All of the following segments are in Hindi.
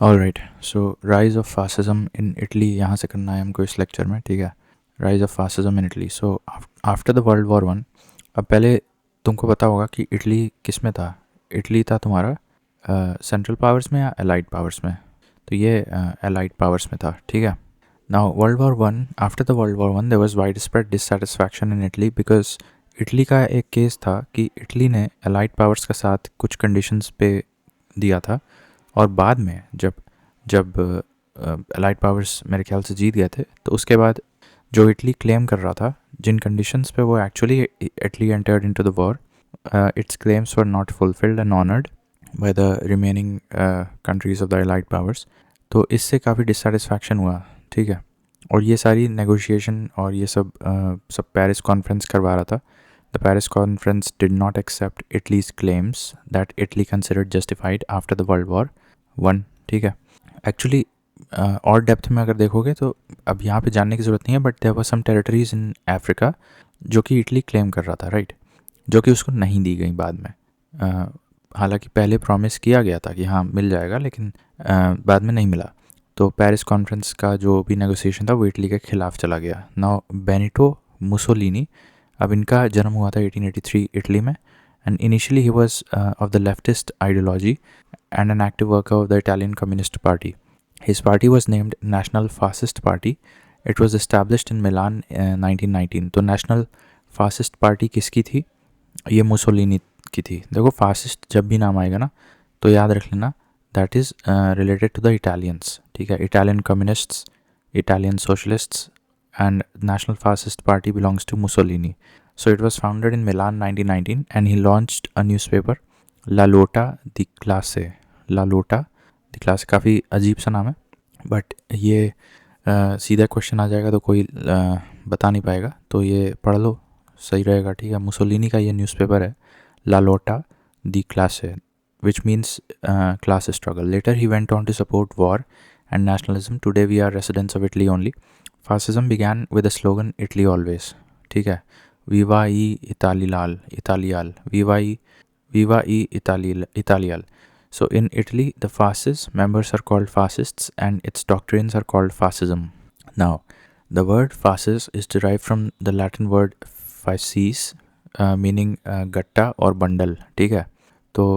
Alright, so rise of fascism in Italy यहाँ से करना है हमको इस लेक्चर में, ठीक है। Rise of fascism in Italy. So after the World War one, अब पहले तुमको पता होगा कि इटली किस में था। इटली था तुम्हारा सेंट्रल पावर्स में या एलाइड पावर्स में। तो ये एलाइड पावर्स में था, ठीक है। Now World War One, after the World War One there was wide spread dissatisfaction in Italy because Italy का एक केस था कि इटली ने एलाइड पावर्स के साथ कुछ कंडीशंस पे दिया था, और बाद में जब जब अलाइड पावर्स मेरे ख्याल से जीत गए थे, तो उसके बाद जो इटली क्लेम कर रहा था, जिन कंडीशंस पे वो actually Italy entered into the war, it's claims were not fulfilled and honoured by the remaining countries of the allied powers. तो इससे काफ़ी डिससेटिस्फैक्शन हुआ, ठीक है। और ये सारी नेगोशिएशन और ये सब पेरिस कॉन्फ्रेंस करवा रहा था। The Paris conference did not accept Italy's claims that Italy considered justified after the World War One, ठीक है। एक्चुअली और डेप्थ में अगर देखोगे तो अब यहाँ पे जानने की ज़रूरत नहीं है, but there were some territories in Africa जो कि इटली क्लेम कर रहा था, राइट, जो कि उसको नहीं दी गई बाद में। हालांकि पहले प्रॉमिस किया गया था कि हाँ मिल जाएगा, लेकिन बाद में नहीं मिला। तो पेरिस कॉन्फ्रेंस का जो भी नेगोशिएशन था वो इटली के खिलाफ चला गया। नाउ बेनिटो मुसोलिनी, अब इनका जन्म हुआ था 1883 इटली में, and initially he was of the leftist ideology and an active worker of the Italian Communist Party. His party was named National Fascist Party. It was established in Milan 1919. तो National Fascist Party किसकी थी? ये मुसोलिनी की थी। देखो फासिस्ट जब भी नाम आएगा ना तो याद रख लेना that is related to the Italians, ठीक है। Italian communists, Italian socialists, and National Fascist Party belongs to Mussolini. So it was founded in Milan 1919 and he launched a newspaper, La Lotta di Classe. ला लोटा द क्लास, काफ़ी अजीब सा नाम है, बट ये सीधा क्वेश्चन आ जाएगा तो कोई बता नहीं पाएगा, तो ये पढ़ लो, सही रहेगा, ठीक है। मुसोलिनी का ये न्यूज़पेपर है, ला लोटा द क्लासे, which means class struggle. Later he went on to support war and nationalism. Today we are residents of Italy only. Fascism began with the slogan Italy always, ठीक है। वीवा ई इतालियाल, इतालियाल, वीवा ई इतालियाल। So in Italy, the fascist members are called fascists and its doctrines are called fascism. Now, the word fascist is derived from the Latin word fasces, meaning gatta or bundle, ठीक है। तो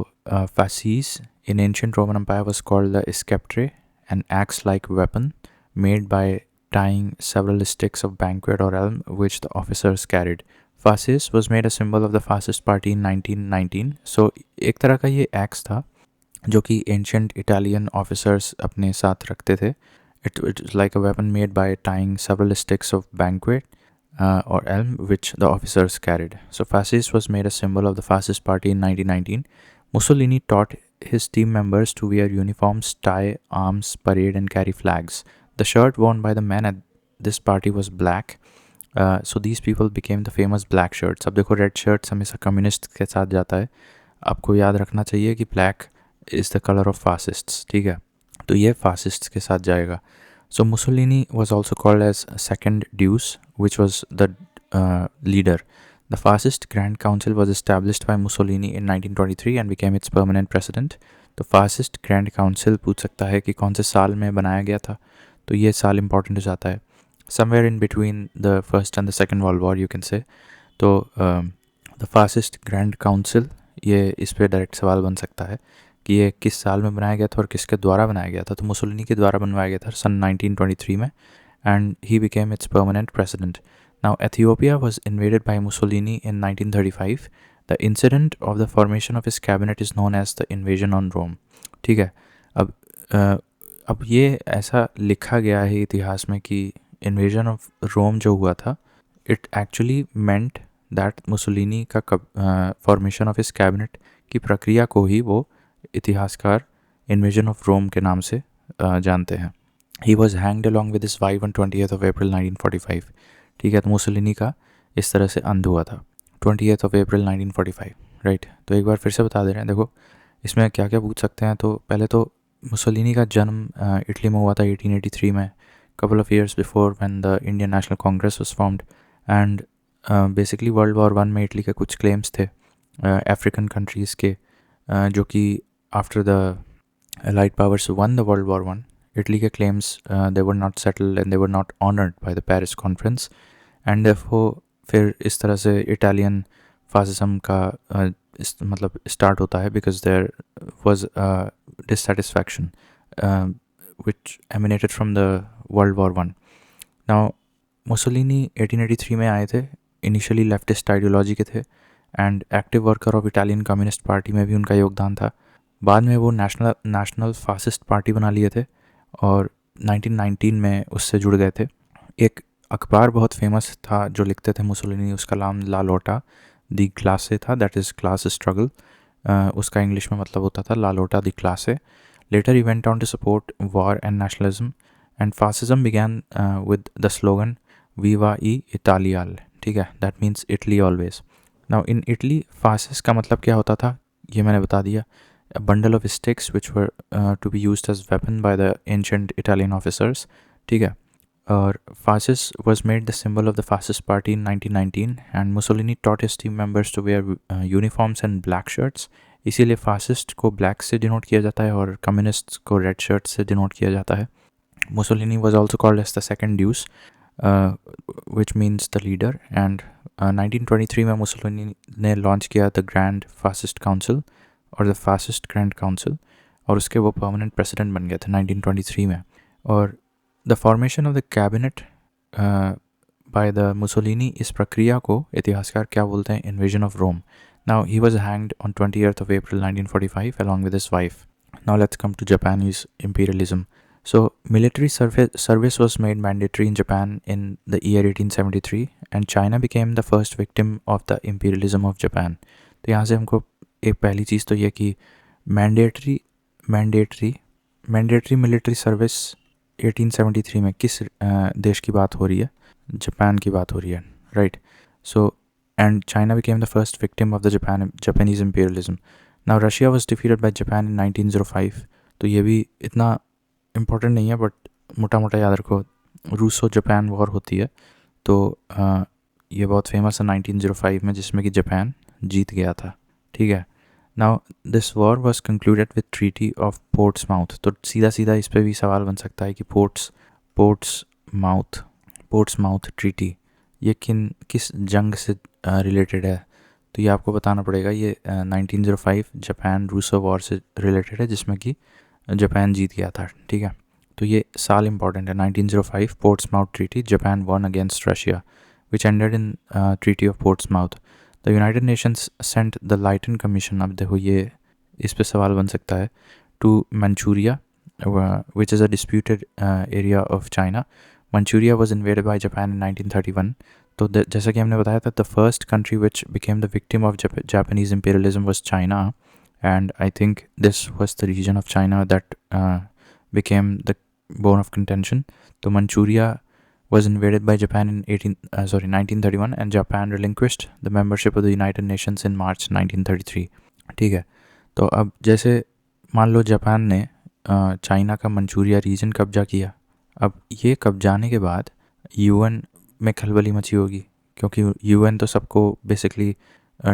fasces in ancient Roman Empire was called the sceptre, an axe-like weapon made by tying several sticks of banquet or elm which the officers carried. Fasces was made a symbol of the fascist party in 1919. So एक तरह का ये axe था जो कि एंशंट इटालियन ऑफिसर्स अपने साथ रखते थे। It is like a weapon made by tying several sticks of banquet और elm which the officers carried. So fascist was made a symbol of the fascist party in 1919. Mussolini taught his team members to wear uniforms, tie arms, parade and carry flags. The shirt worn by the men at this party was black. So these people became the famous black shirts. अब देखो रेड शर्ट्स हमेशा कम्युनिस्ट के साथ जाता है, आपको याद रखना चाहिए कि black is the colour of fascists, ठीक है। तो ये फासिस्ट्स के साथ जाएगा। So Mussolini was also called as second Duce which was the leader. The fascist grand council was established by Mussolini in 1923 and became its permanent president. तो फासिस्ट ग्रैंड काउंसिल पूछ सकता है कि कौन से साल में बनाया गया था, तो ये साल इंपॉर्टेंट हो जाता है, somewhere in between the first and the Second World war you can say. तो द फासिस्ट ग्रैंड काउंसिल, ये इस पर डायरेक्ट सवाल बन सकता है कि ये किस साल में बनाया गया था और किसके द्वारा बनाया गया था। तो मुसोलिनी के द्वारा बनवाया गया था सन 1923 में, and he became its permanent president. Now Ethiopia was invaded by Mussolini in 1935। The incident of the formation of his cabinet is known as the invasion on Rome, ठीक है। अब अब ये ऐसा लिखा गया है इतिहास में कि इन्वेजन ऑफ रोम जो हुआ था, it actually meant that Mussolini का फॉर्मेशन ऑफ हिस कैबिनेट की प्रक्रिया को ही वो इतिहासकार इन्वेजन ऑफ रोम के नाम से जानते हैं। He was hanged along with his wife on 20th of April 1945, ठीक है। तो मुसोलिनी का इस तरह से अंत हुआ था 20th of April 1945, राइट। तो एक बार फिर से बता दे रहे हैं, देखो इसमें क्या क्या पूछ सकते हैं। तो पहले तो मुसोलिनी का जन्म इटली में हुआ था 1883 में, couple of years before when the Indian National Congress was formed. And basically world War one में इटली के कुछ क्लेम्स थे अफ्रीकन कंट्रीज़ के, जो कि after the Allied powers won the World War One. Italy के claims they were not settled and they were not honored by the Paris Conference, and therefore फिर इस तरह से इटालियन फासिज्म का मतलब स्टार्ट होता है, because there was dissatisfaction which emanated from the World War One. Now Mussolini 1883 में आए थे, इनिशियली लेफ्टिस्ट आइडियोलॉजी के थे and active worker of Italian Communist Party में भी उनका योगदान था. बाद में वो नेशनल फासिस्ट पार्टी बना लिए थे और 1919 में उससे जुड़ गए थे. एक अखबार बहुत फेमस था जो लिखते थे मुसोलिनी, उसका नाम ला लोटा दी क्लासे था, दैट इज़ क्लास स्ट्रगल. उसका इंग्लिश में मतलब होता था ला लोटा दी क्लासे. Later he went on to support war and nationalism and fascism began with the slogan वीवा ई इटालियाल. ठीक है, that means Italy always. Now in Italy fascist का मतलब क्या होता था ये मैंने बता दिया. A bundle of sticks which were to be used as weapon by the ancient Italian officers. ठीक है. और fascist was made the symbol of the fascist party in 1919 and Mussolini taught his team members to wear uniforms and black shirts. इसीलिए fascist को black से denote किया जाता है और communists को red shirts से denote किया जाता है. Mussolini was also called as the second Deuce, which means the leader, and 1923 में Mussolini ने launch किया the Grand Fascist Council और द फासिस्ट ग्रैंड काउंसिल, और उसके वो परमानेंट प्रेसिडेंट बन गए थे 1923 में. और the formation of the cabinet by the Mussolini, इस प्रक्रिया को इतिहासकार क्या बोलते हैं, invasion of Rome. Now he was hanged on 20th of April 1945 along with his wife. Now let's come to Japanese imperialism. So military service was made mandatory in Japan in the year 1873 and China became the first victim of the imperialism of Japan. तो यहाँ से हमको एक पहली चीज़ तो ये कि मैंडेटरी मिलिट्री सर्विस 1873 में किस देश की बात हो रही है, जापान की बात हो रही है, right. So and China became the first victim of the Japanese imperialism. Now Russia was defeated by Japan in 1905. तो ये भी इतना इम्पोर्टेंट नहीं है बट मोटा मोटा याद रखो, रूसो जापान वॉर होती है तो ये बहुत फेमस है 1905 में, जिसमें कि जापान जीत गया था. ठीक है. Now this war was concluded with treaty of Portsmouth. तो सीधा सीधा इस पर भी सवाल बन सकता है कि पोर्ट्समाउथ ट्रीटी ये किस जंग से रिलेटेड है. तो ये आपको बताना पड़ेगा. ये 1905 जापान रूसो वॉर से रिलेटेड है जिसमें कि जापान जीत गया था. ठीक है. तो ये साल इंपॉर्टेंट है. 1905 Portsmouth treaty, Japan won against Russia which ended in treaty of Portsmouth. The United Nations sent the Lytton commission. अब देखो ये इस पे सवाल बन सकता है. To Manchuria which is a disputed area of China. Manchuria was invaded by Japan in 1931. तो जैसा कि हमने बताया था, the first country which became the victim of Japanese imperialism was China, and I think this was the region of China that became the bone of contention. So Manchuria was invaded by Japan in 1931 and Japan relinquished the membership of the United Nations in March 1933. ठीक है. तो अब जैसे मान लो जापान ने चाइना का मंचूरिया रीजन कब्जा किया. अब ये कब्जाने के बाद यूएन में खलबली मची होगी, क्योंकि यूएन तो सबको बेसिकली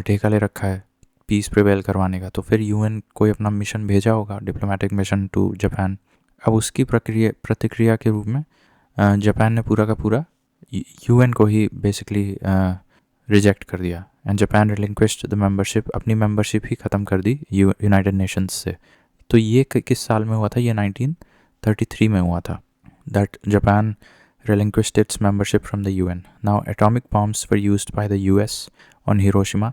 ठेका ले रखा है पीस प्रिवेल करवाने का. तो फिर यूएन कोई अपना मिशन भेजा होगा, डिप्लोमेटिक मिशन टू जापान. अब उसकी प्रतिक्रिया के रूप में जापान ने पूरा का पूरा यूएन को ही बेसिकली रिजेक्ट कर दिया एंड जापान रिलिंक्विश्ड द मेंबरशिप, अपनी मेंबरशिप ही ख़त्म कर दी यूनाइटेड नेशंस से. तो ये किस साल में हुआ था? ये 1933 में हुआ था that Japan relinquished its membership from the UN. Now atomic bombs were used by the US on Hiroshima,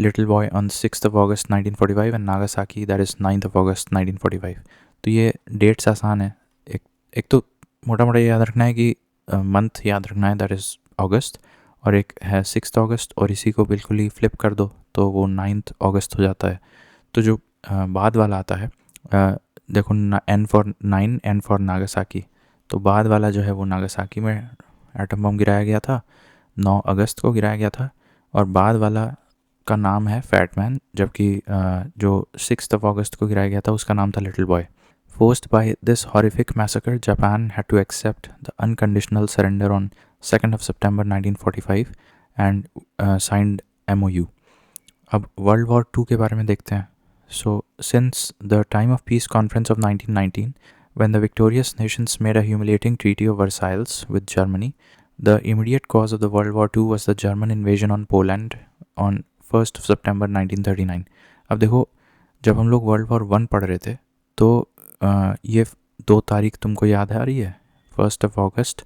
Little Boy on 6th of August 1945 and Nagasaki, that is 9th of August 1945. तो ये डेट्स आसान है. एक तो मोटा मोटा याद रखना है कि मंथ याद रखना है, दैट इज़ अगस्त, और एक है 6th अगस्त, और इसी को बिल्कुल ही फ्लिप कर दो तो वो 9th अगस्त हो जाता है. तो जो बाद वाला आता है, देखो N for 9, N for Nagasaki. तो बाद वाला जो है वो नागासाकी में एटम बम गिराया गया था, 9 अगस्त को गिराया गया था, और बाद वाला का नाम है फैटमैन, जबकि जो 6th of August को गिराया गया था उसका नाम था little boy. Forced by this horrific massacre, Japan had to accept the unconditional surrender on 2nd of September 1945 and signed MOU. अब वर्ल्ड वॉर 2 के बारे में देखते हैं. So since the time of peace conference of 1919, when the victorious nations made a humiliating treaty of Versailles with Germany, the immediate cause of the World War II was the German invasion on Poland on 1st of September 1939. अब देखो, जब हम लोग वर्ल्ड वॉर वन पढ़ रहे थे तो ये 2 तारीख तुमको याद आ रही है, 1 August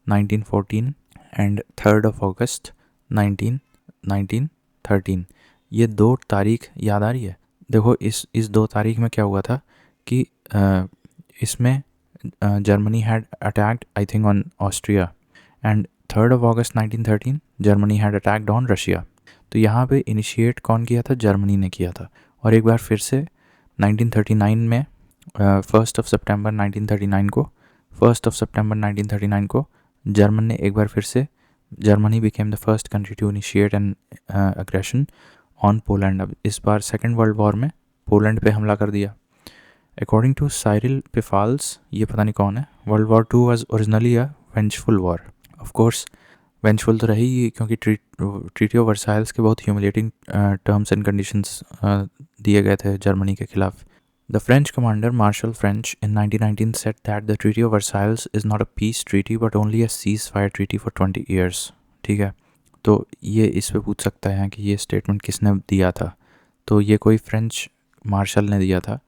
1914 एंड 3 August 1913, ये 2 तारीख याद आ रही है। देखो इस 2 तारीख में क्या हुआ था कि इसमें Germany had attacked I think on Austria, and 3 August 1913 Germany had attacked on Russia. तो यहाँ पे इनिशिएट कौन किया था? जर्मनी ने किया था। और एक बार फिर से 1939 में 1 September 1939 को जर्मन ने एक बार फिर से, Germany became the first country to initiate an aggression on Poland. अब इस बार सेकेंड वर्ल्ड वॉर में पोलैंड पे हमला कर दिया। अकॉर्डिंग टू साइरिल पिफाल्स, ये पता नहीं कौन है, world war to was originally a vengeful war. Of course vengeful तो रही क्योंकि ट्रीटी ऑफ वर्साइल्स के बहुत ह्यूमिलेटिंग टर्म्स एंड कंडीशंस दिए गए थे जर्मनी के खिलाफ। The French commander Marshal French in 1919 said that the Treaty of Versailles is not a peace treaty but only a ceasefire treaty for 20 years. ठीक है, तो ये इस पे पूछ सकता है कि ये स्टेटमेंट किसने दिया था। तो ये कोई फ्रेंच मार्शल ने दिया था,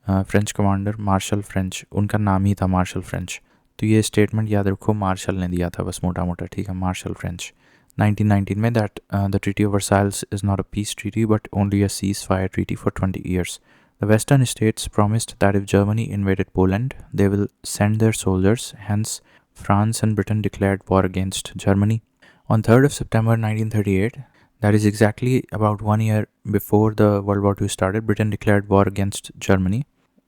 फ्रेंच कमांडर मार्शल फ्रेंच, उनका नाम ही था मार्शल फ्रेंच। तो ये स्टेटमेंट याद रखो, मार्शल ने दिया था बस मोटा मोटा, ठीक है, मार्शल फ्रेंच 1919 में, that the treaty of Versailles is not a peace treaty but only a cease fire treaty for 20 years. The Western states promised that if Germany invaded Poland, they will send their soldiers. Hence, France and Britain declared war against Germany. On 3rd of September 1938, that is exactly about 1 year before the World War II started, Britain declared war against Germany.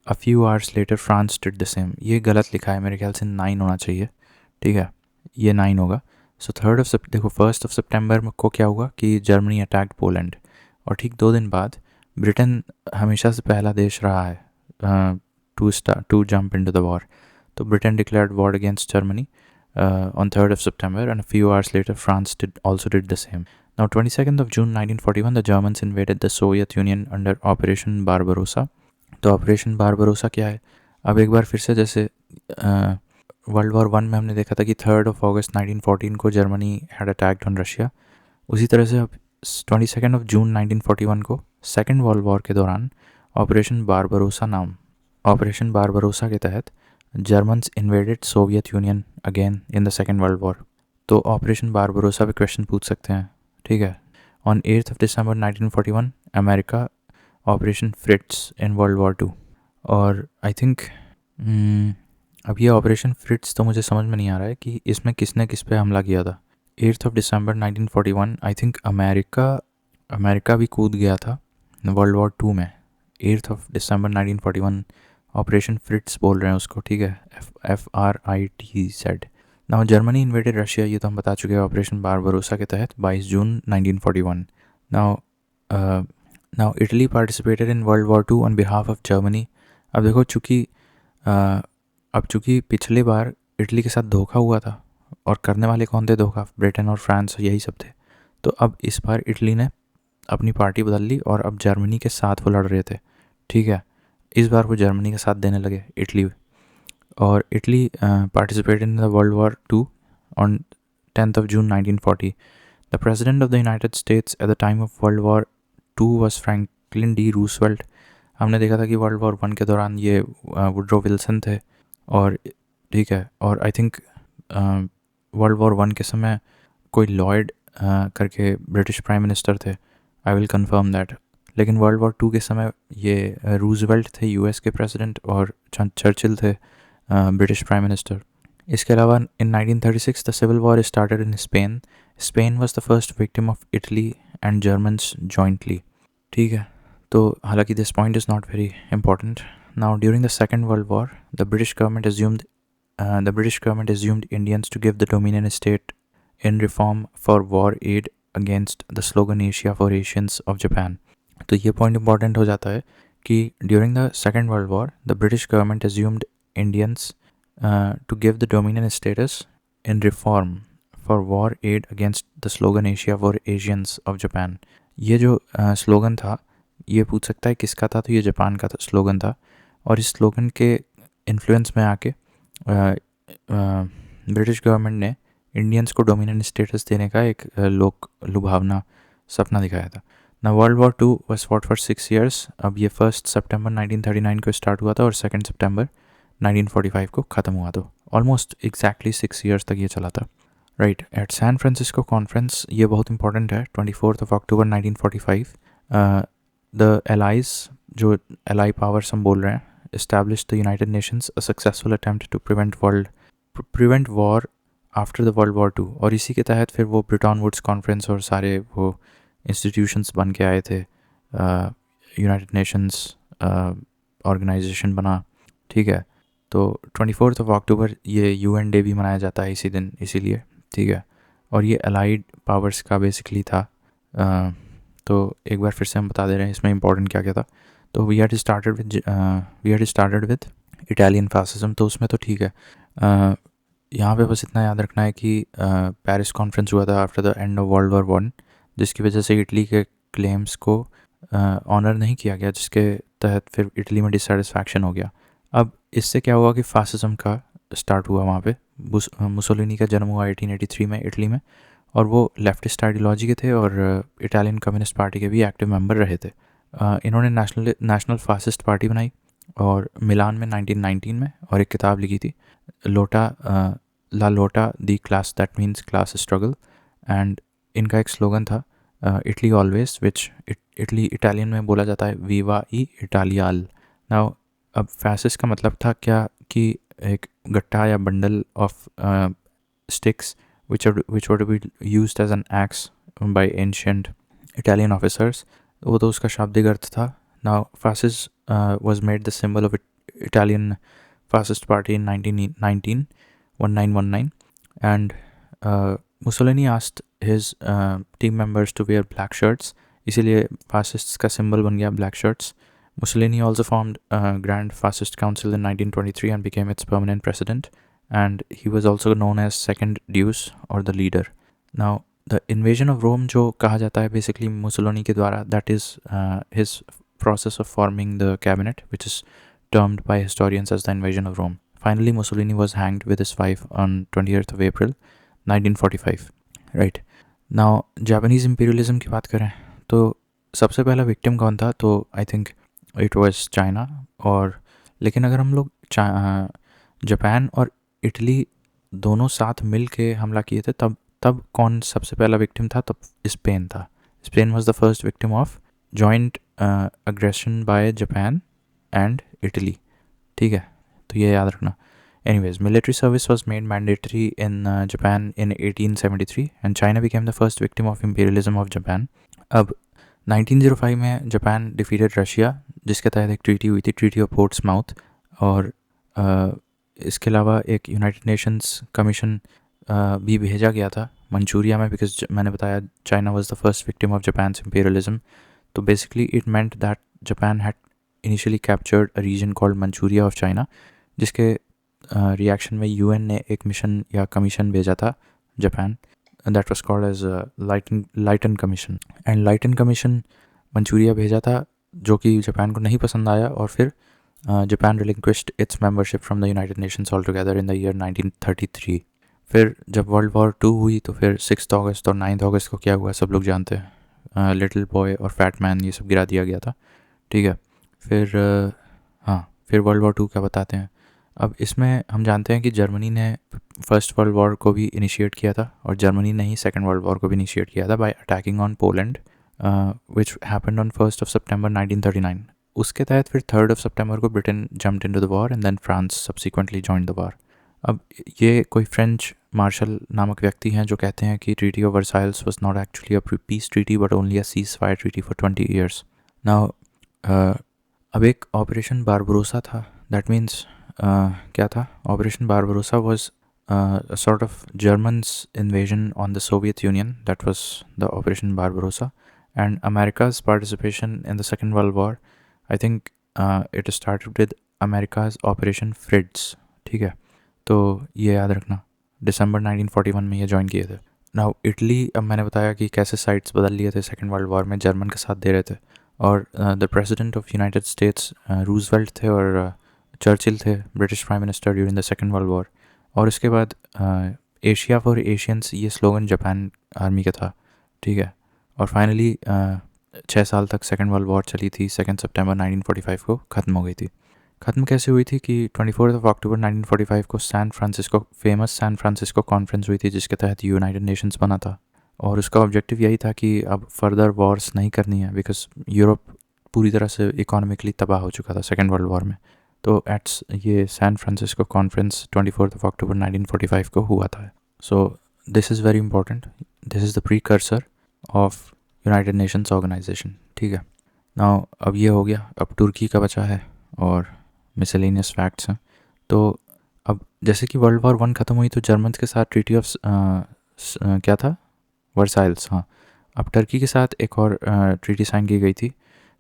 A few hours later, France did the same. ये गलत लिखा है, मेरे ख्याल से 9 होना चाहिए, ठीक है, ये 9 होगा। सो देखो 1st of September को क्या हुआ कि जर्मनी अटैक्ड पोलैंड, और ठीक 2 दिन बाद ब्रिटेन हमेशा से पहला देश रहा है to jump into the war. तो Britain declared war against Germany on 3rd of September, and a few hours later France also did the same. Now 22nd of June 1941, the Germans invaded the Soviet Union under Operation Barbarossa. तो ऑपरेशन बारबरोसा क्या है? अब एक बार फिर से, जैसे वर्ल्ड वॉर वन में हमने देखा था कि 3rd of August 1914 को Germany had attacked on Russia, उसी तरह से अब 22nd of June 1941 को सेकेंड वर्ल्ड वॉर के दौरान ऑपरेशन बारबरोसा के तहत Germans invaded Soviet Union again in the Second World War. तो ऑपरेशन बारबरोसा पे क्वेश्चन पूछ सकते हैं, ठीक है। On 8th of December 1941 America operation Fritz in World war Two. और आई थिंक अब ये ऑपरेशन फ्रिट्स तो मुझे समझ में नहीं आ रहा है कि इसमें किसने किस पे हमला किया था। 8th of December 1941 I think America भी कूद गया था वर्ल्ड वॉर टू में। 8th of December 1941 ऑपरेशन फ्रिट्स बोल रहे हैं उसको, ठीक है, FRITZ। Now Germany invaded Russia, ये तो हम बता चुके हैं ऑपरेशन बारबरोसा के तहत 22 जून 1941। Now Italy participated in World war Two on behalf of Germany. अब देखो चूँकि पिछली बार इटली के साथ धोखा हुआ था, और करने वाले कौन थे धोखा? ब्रिटेन और फ्रांस, यही सब थे। तो अब इस बार इटली ने अपनी पार्टी बदल ली और अब जर्मनी के साथ वो लड़ रहे थे, ठीक है। इस बार वो जर्मनी का साथ देने लगे इटली, और Italy participated in the World war Two on 10th of June 1940। The president of the United States at the time of World war to was Franklin D Roosevelt. हमने देखा था कि वर्ल्ड वॉर वन के दौरान ये वुड्रो विल्सन थे, और ठीक है, और I think world War one के समय कोई लॉयड करके ब्रिटिश प्राइम मिनिस्टर थे, आई विल कंफर्म दैट। लेकिन वर्ल्ड वॉर टू के समय ये रूजवेल्ट थे यूएस के प्रेसिडेंट, और चर्चिल थे ब्रिटिश प्राइम मिनिस्टर। इसके अलावा in 1936 the civil war started in Spain was the first victim of Italy and Germans jointly, ठीक है। तो हालांकि this point is not very important. Now during the Second World War the British government assumed Indians to give the Dominion state in reform for war aid against the slogan Asia for Asians of Japan। तो ये पॉइंट इंपॉर्टेंट हो जाता है कि during the Second World War the British government assumed Indians to give the Dominion status in reform for war aid against the slogan Asia for Asians of Japan। ये जो स्लोगन था ये पूछ सकता है किसका था, तो ये जापान का स्लोगन था। और इस स्लोगन के इन्फ्लुएंस में आके ब्रिटिश गवर्नमेंट ने इंडियंस को डोमिनेंट स्टेटस देने का एक लोक लुभावना सपना दिखाया था ना। World war to was fought for 6 years। अब ये 1 सितंबर 1939 को स्टार्ट हुआ था और 2 सितंबर 1945 को ख़त्म हुआ। तो ऑलमोस्ट एग्जैक्टली 6 years तक ये चला था। Right, at San Francisco conference, ये बहुत इंपॉर्टेंट है, 24 अक्टूबर 1945, द एलाइज, जो एलाई पावर्स हम बोल रहे हैं, established the United Nations, a successful attempt to prevent war after the World War II। और इसी के तहत फिर वो ब्रिटन वुड्स कॉन्फ्रेंस और सारे वो इंस्टीट्यूशंस बन के आए थे। यूनाइटेड नेशंस ऑर्गेनाइजेशन बना, ठीक है। तो 24 अक्टूबर ये UN डे भी मनाया जाता है इसी दिन, इसीलिए, ठीक है। और ये अलाइड पावर्स का बेसिकली था। तो एक बार फिर से हम बता दे रहे हैं इसमें इंपॉर्टेंट क्या क्या था। तो we had started with Italian fascism, तो उसमें तो ठीक है। यहाँ पे बस इतना याद रखना है कि पेरिस कॉन्फ्रेंस हुआ था after the end of World war 1, जिसकी वजह से इटली के क्लेम्स को ऑनर नहीं किया गया, जिसके तहत फिर इटली में डिससेटिस्फैक्शन हो गया। अब इससे क्या हुआ कि फासिज्म का स्टार्ट हुआ वहाँ पे। मुसोलिनी का जन्म हुआ 1883 में इटली में, और वो लेफ्टिस्ट आइडियोलॉजी के थे और इटालियन कम्युनिस्ट पार्टी के भी एक्टिव मेंबर रहे थे। इन्होंने नेशनल फासिस्ट पार्टी बनाई और मिलान में 1919 में, और एक किताब लिखी थी ला लोटा दी class that means class struggle. And इनका एक स्लोगन था Italy always, which Italy Italian में बोला जाता है वीवा ई इटालियाल। नाउ अब फैसिस्ट का मतलब था क्या कि एक गट्टा या bundle of sticks which were to be used as an axe by ancient Italian officers। वो तो उसका शाब्दिक अर्थ था। Now fascist was made the symbol of Italian fascist party in 1919, and Mussolini asked his team members to wear black shirts, इसीलिए fascists का symbol बन गया black shirts। Mussolini also formed Grand Fascist Council in 1923 and became its permanent president, and he was also known as Second Deuce or the leader। Now the invasion of Rome जो कहा जाता है basically Mussolini के द्वारा, that is his process of forming the cabinet, which is termed by historians as the invasion of Rome। Finally Mussolini was hanged with his wife on 20th of April 1945। right now Japanese imperialism की बात करें तो सबसे पहला विक्टिम कौन था, तो I think it was China. और लेकिन अगर हम लोग जापान और इटली दोनों साथ मिल के हमला किए थे, तब कौन सबसे पहला विक्टिम था, तब स्पेन था। Spain was the first victim of joint aggression by Japan and Italy, ठीक है, तो ये याद रखना। Anyways, military service was made mandatory in Japan in 1873 and China became the first victim of imperialism of Japan। अब 1905 में जापान डिफीटेड रशिया, जिसके तहत एक ट्रीटी हुई थी, ट्रीटी ऑफ पोर्ट्समाउथ। और इसके अलावा एक यूनाइटेड नेशंस कमीशन भी भेजा गया था मंचूरिया में, बिकॉज मैंने बताया China was the first victim of Japan's imperialism। तो basically it meant that Japan had initially captured a region called Manchuria of China, जिसके रिएक्शन में UN ने एक मिशन या कमीशन भेजा था Japan, that was called as Lytton commission. And Lytton commission Manchuria भेजा था, जो कि जापान को नहीं पसंद आया, और फिर Japan relinquished its membership from the United Nations all together in the year 1933। फिर जब वर्ल्ड वॉर 2 हुई तो फिर 6 अगस्त और 9 अगस्त को क्या हुआ सब लोग जानते हैं, लिटिल बॉय और फैट मैन ये सब गिरा दिया गया था, ठीक है। फिर फिर वर्ल्ड वॉर 2 क्या बताते हैं। अब इसमें हम जानते हैं कि जर्मनी ने फर्स्ट वर्ल्ड वॉर को भी इनिशिएट किया था, और जर्मनी ने ही सेकेंड वर्ल्ड वॉर को भी इनिशिएट किया था by attacking on Poland, which happened on 1 सितंबर 1939। उसके तहत फिर 3 सितंबर को Britain jumped into the war and then France subsequently joined the war. अब ये कोई फ्रेंच मार्शल नामक व्यक्ति हैं जो कहते हैं कि treaty of Versailles was not actually a peace treaty but only a cease fire treaty for 20 years। Now अब एक ऑपरेशन बारबरोसा था, दैट मीन्स क्या था, operation Barbarossa was a sort of Germans invasion on the Soviet Union, that was the Operation Barbarossa, and America's participation in the Second World War, I think it started with America's Operation Fritz, ठीक है, तो ये याद रखना। दिसंबर 1941 में ये ज्वाइन किए थे। नाउ इटली, अब मैंने बताया कि कैसे साइड्स बदल लिए थे सेकेंड वर्ल्ड वॉर में, जर्मन का साथ दे रहे थे, और the president of United states Roosevelt थे और चर्चिल थे British prime minister during the Second World war. और इसके बाद एशिया फॉर एशियंस ये स्लोगन जापान आर्मी का था, ठीक है। और फाइनली 6 साल तक सेकेंड वर्ल्ड वॉर चली थी, 2 सितंबर 1945 को ख़त्म हो गई थी। ख़त्म कैसे हुई थी कि 24 अक्टूबर 1945 को फेमस सैन फ्रांसिस्को कॉन्फ्रेंस हुई थी, जिसके तहत यूनाइटेड नेशंस बना था। और उसका ऑब्जेक्टिव यही था कि अब फर्दर वॉर्स नहीं करनी है, बिकॉज यूरोप पूरी तरह से इकोनॉमिकली तबाह हो चुका था सेकेंड वर्ल्ड वॉर में। तो ये सैन फ्रांसिस्को कॉन्फ्रेंस 24 अक्टूबर 1945 को हुआ था। So this is very important, this is the precursor of United Nations organization, ठीक है। नाउ अब ये हो गया, अब तुर्की का बचा है और मिसलेनियस फैक्ट्स हैं। तो अब जैसे कि वर्ल्ड वॉर 1 ख़त्म हुई तो जर्मन के साथ ट्रीटी ऑफ क्या था, वर्साइल्स, हाँ। अब टर्की के साथ एक और ट्रीटी साइन की गई थी।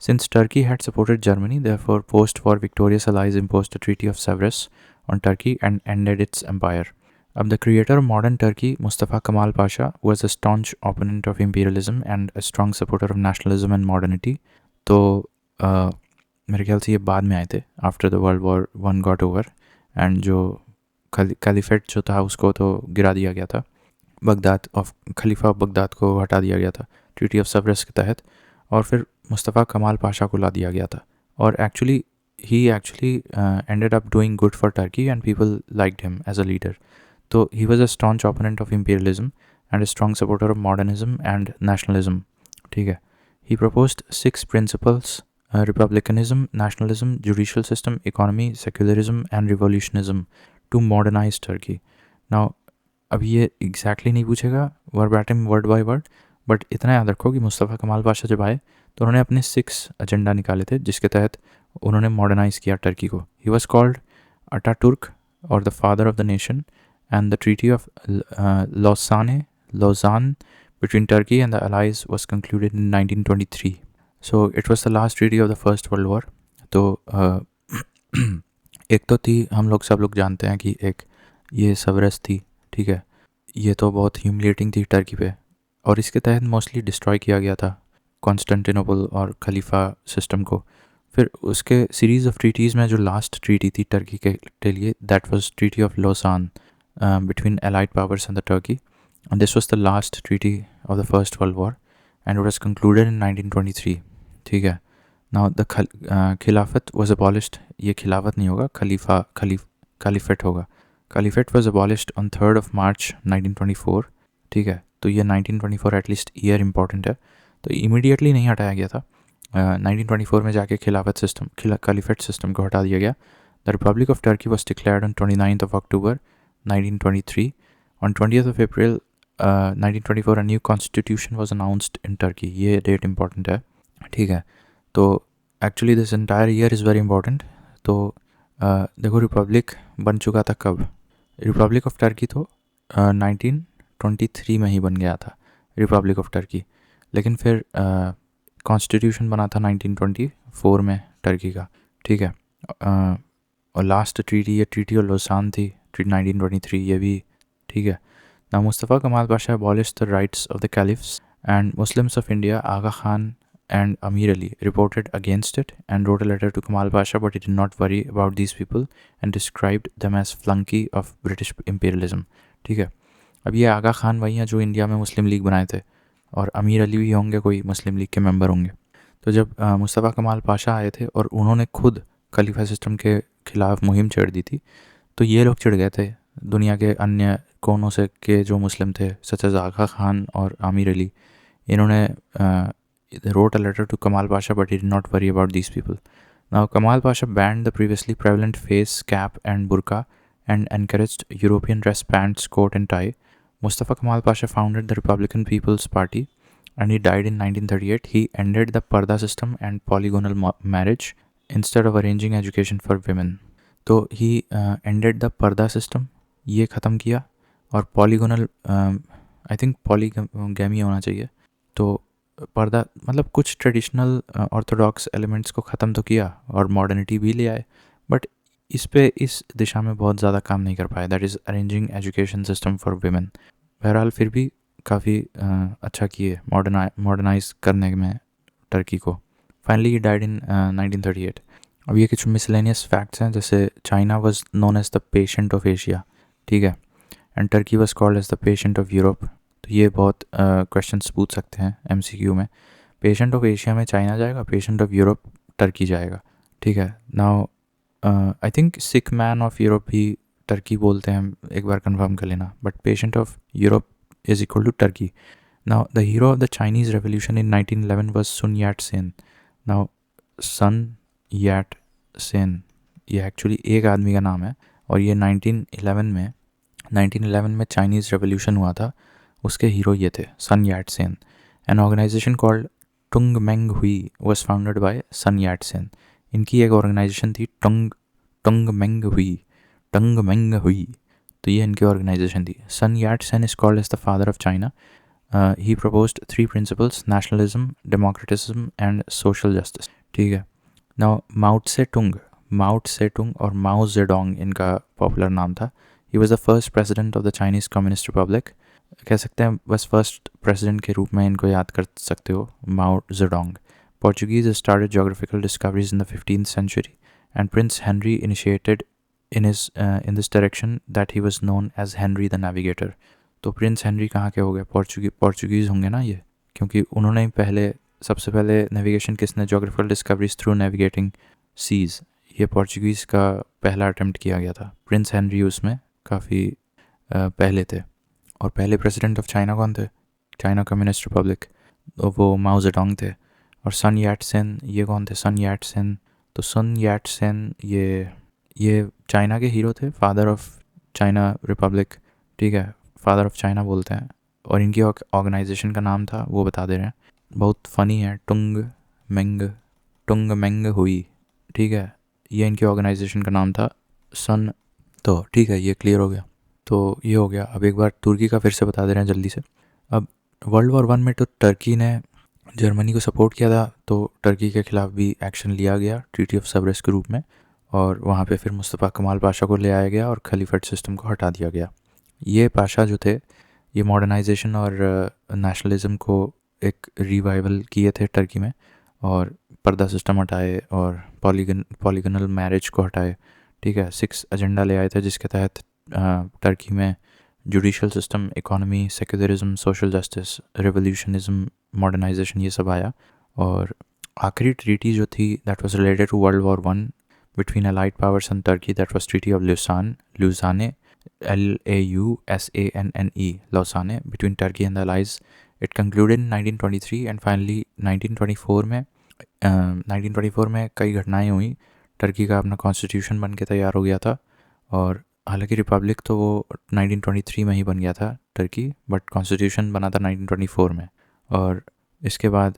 Since Turkey had supported Germany, therefore post war victorious allies imposed the treaty of Sevres on Turkey and ended its empire. अब the creator of modern Turkey, Mustafa Kemal Pasha, was a staunch opponent of imperialism and a strong supporter of nationalism and modernity। तो मेरे ख्याल से ये बाद में आए थे, after the World war 1 got over, and जो खलीफेट जो था उसको तो गिरा दिया गया था, खलीफा ऑफ बगदाद को हटा दिया गया था ट्रीटी ऑफ सेवरस के तहत, और फिर मुस्तफ़ा कमाल पाशा को ला दिया गया था। और actually he ended up doing good for Turkey and people liked him as a leader. तो he was a staunch opponent of imperialism and a strong supporter of modernism and nationalism, ठीक है। He proposed 6 principles: republicanism, nationalism, judicial system, economy, secularism and revolutionism to modernize Turkey. Now अब ये exactly नहीं पूछेगा verbatim word by word, but इतना याद रखो कि मुस्तफ़ा कमाल पाशा जब आए तो उन्होंने अपने 6 एजेंडा निकाले थे, जिसके तहत उन्होंने मॉडर्नाइज़ किया टर्की को। He was called Ataturk or the father of the nation, and the Treaty of Lausanne between Turkey and the Allies was concluded in 1923. So it was the last treaty of the First World War. तो एक तो थी, हम लोग सब लोग जानते हैं कि एक ये सेवरस थी, ठीक है। ये तो बहुत ह्यूमिलेटिंग थी टर्की पे, और इसके तहत मोस्टली डिस्ट्रॉय किया गया था कॉन्स्टेंटिनोपल और खलीफा सिस्टम को। फिर उसके सीरीज़ ऑफ ट्रीटीज़ में जो लास्ट ट्रीटी थी टर्की के लिए, that was treaty of Lausanne between allied powers and the Turkey, and this was the last treaty of the First World War, and it was concluded in 1923, ठीक है। Now the खिलाफत was abolished, ये खिलाफत नहीं होगा, खलीफेट होगा। Caliphate was abolished on 3rd of March 1924, ठीक है। तो ये 1924 एटलीस्ट ईयर इंपॉर्टेंट है, तो इमीडिएटली नहीं हटाया गया था। 1924 में जाके खलीफेट सिस्टम को हटा दिया गया। The Republic of Turkey was declared on 29th of October 1923. On 20th of April 1924 a new constitution was announced in Turkey. ये डेट इंपॉर्टेंट है, ठीक है। तो actually this entire year is very important. तो देखो रिपब्लिक बन चुका था कब, रिपब्लिक ऑफ टर्की तो 1923 में ही बन गया था रिपब्लिक ऑफ टर्की, लेकिन फिर कॉन्स्टिट्यूशन बना था 1924 में टर्की का, ठीक है। और लास्ट ट्रीटी ये ट्रीटी ऑफ लोसान थी 1923, ये भी, ठीक है। ना Mustafa Kemal Pasha abolished the rights of the caliphs and Muslims of India. Aga Khan and Amir Ali reported against it and wrote a letter to Kamal Pasha, but he did not worry about these people and described them as flunky of British imperialism, ठीक है। अब ये आगा खान वही हैं जो इंडिया में मुस्लिम लीग बनाए थे, और अमीर अली भी होंगे, कोई मुस्लिम लीग के मेंबर होंगे। तो जब मुस्तफ़ा कमाल पाशा आए थे और उन्होंने खुद खलीफा सिस्टम के खिलाफ मुहिम छेड़ दी थी, तो ये लोग चिढ़ गए थे दुनिया के अन्य कोनों से के जो मुस्लिम थे, सच एज आगा खान और आमिर अली। इन्होंने wrote a letter to Kamal Pasha, but he did not worry about these people. Now Kamal Pasha banned the previously prevalent face, cap and burqa and encouraged European dress, pants, coat and tie. Mustafa Kamal Pasha founded the Republican People's Party and he died in 1938. He ended the parda system and polygonal marriage instead of arranging education for women. तो ही एंडेड द पर्दा सिस्टम, ये ख़त्म किया, और पॉलीगोनल, आई थिंक पॉलीगैमी होना चाहिए। तो पर्दा मतलब कुछ ट्रेडिशनल ऑर्थोडॉक्स एलिमेंट्स को ख़त्म तो किया और मॉडर्निटी भी ले आए, बट इस दिशा में बहुत ज़्यादा काम नहीं कर पाए, that is arranging education system for women. बहरहाल फिर भी काफ़ी अच्छा किए मॉडर्नाइज करने में टर्की को, फाइनली ही डाइड इन 1938। अब ये कुछ मिसलेनियस फैक्ट्स हैं, जैसे China was known as the patient of Asia, ठीक है, and Turkey was called as the patient of Europe. तो ये बहुत क्वेश्चंस पूछ सकते हैं एमसीक्यू में। पेशेंट ऑफ एशिया में चाइना जाएगा, पेशेंट ऑफ यूरोप टर्की जाएगा, ठीक है। Now I think sick man of Europe भी टर्की बोलते हैं, एक बार कंफर्म कर लेना, but patient of Europe is equal to Turkey. Now the hero of the Chinese revolution in 1911 was Sun Yat Sen. Now Sun Yat Sen ये एक्चुअली एक आदमी का नाम है, और ये 1911 में चाइनीज़ रेवोल्यूशन हुआ था, उसके हीरो ये थे Sun Yat Sen. An organisation called Tung Meng Hui was founded by Sun Yat Sen. इनकी एक ऑर्गेनाइजेशन थी टुंग मेंग हुई, तो ये इनकी ऑर्गेनाइजेशन थी। Sun Yat Sen is called as the father of China. He proposed 3 principles: nationalism, democratism and social justice, ठीक है। नाउ माओ त्से टुंग और माओ जेडोंग इनका पॉपुलर नाम था। He was the first president of the Chinese communist Republic, कह सकते हैं बस फर्स्ट प्रेसिडेंट के रूप में इनको याद कर सकते हो, माओ Zedong. Portuguese started geographical discoveries in the 15th century, and Prince Henry initiated in this direction that he was known as Henry the Navigator. तो प्रिंस हेनरी कहाँ के हो गए? पोर्चुगीज़ होंगे ना ये, क्योंकि उन्होंने सबसे पहले नेविगेशन किसने? Geographical discoveries through navigating seas, ये पोर्चुगीज़ का पहला अटैम्प्ट किया गया था। प्रिंस हेनरी उसमें काफ़ी पहले थे। और पहले प्रेसिडेंट ऑफ चाइना कौन थे? चाइना कम्युनिस्ट रिपब्लिक, वो माओ जेडोंग थे। और सन याट सेन ये कौन थे? सन याट सेन, तो सन याट सेन ये चाइना के हीरो थे, फादर ऑफ चाइना रिपब्लिक, ठीक है, फादर ऑफ चाइना बोलते हैं। और इनकी ऑर्गेनाइजेशन का नाम था, वो बता दे रहे हैं, बहुत फ़नी है, टुंग मेंग हुई, ठीक है, ये इनकी ऑर्गेनाइजेशन का नाम था सन। तो ठीक है, ये क्लियर हो गया। तो ये हो गया। अब एक बार तुर्की का फिर से बता दे रहे हैं जल्दी से। अब वर्ल्ड वॉर 1 में तो टर्की ने जर्मनी को सपोर्ट किया था, तो टर्की के ख़िलाफ़ भी एक्शन लिया गया ट्रीटी ऑफ सबरेस के रूप में, और वहाँ पे फिर मुस्तफ़ा कमाल पाशा को ले आया गया और खलीफट सिस्टम को हटा दिया गया। ये पाशा जो थे, ये मॉडर्नाइजेशन और नेशनलिज्म को एक रिवाइवल किए थे टर्की में, और पर्दा सिस्टम हटाए और पॉलीगनल मैरिज को हटाए, ठीक है। 6 एजेंडा ले आए थे, जिसके तहत टर्की में judicial system, economy, secularism, social justice, revolutionism, modernisation, ये सब आया। और आखिरी ट्रीटी जो थी, that was related to world war 1 between allied powers and Turkey, that was treaty of Lausanne, Lausanne, between Turkey and the Allies. It concluded in 1923 and finally 1924 में कई घटनाएं हुई। टर्की का अपना कॉन्स्टिट्यूशन बन के तैयार हो गया था, और हालांकि रिपब्लिक तो वो 1923 में ही बन गया था टर्की, बट कॉन्स्टिट्यूशन बना था 1924 में। और इसके बाद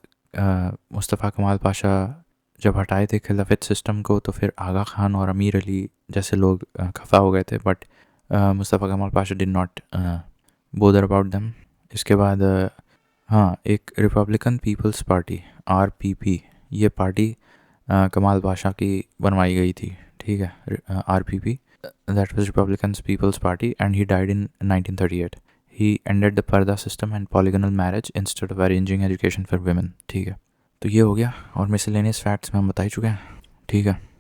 मुस्तफ़ा कमाल पाशा जब हटाए थे खिलाफत सिस्टम को, तो फिर आगा खान और अमीर अली जैसे लोग खफा हो गए थे, but Mustafa Kemal Pasha did not bother about them. इसके बाद हाँ, एक रिपब्लिकन पीपल्स पार्टी RPP, ये पार्टी कमाल पाशा की बनवाई गई थी, ठीक है, RPP, that was Republican People's Party, and he died in 1938। He ended the purdah system and polygonal marriage instead of arranging education for women, ठीक है। तो ये हो गया, और मिसलेनियस फैक्ट्स में हम बता ही चुके हैं, ठीक है।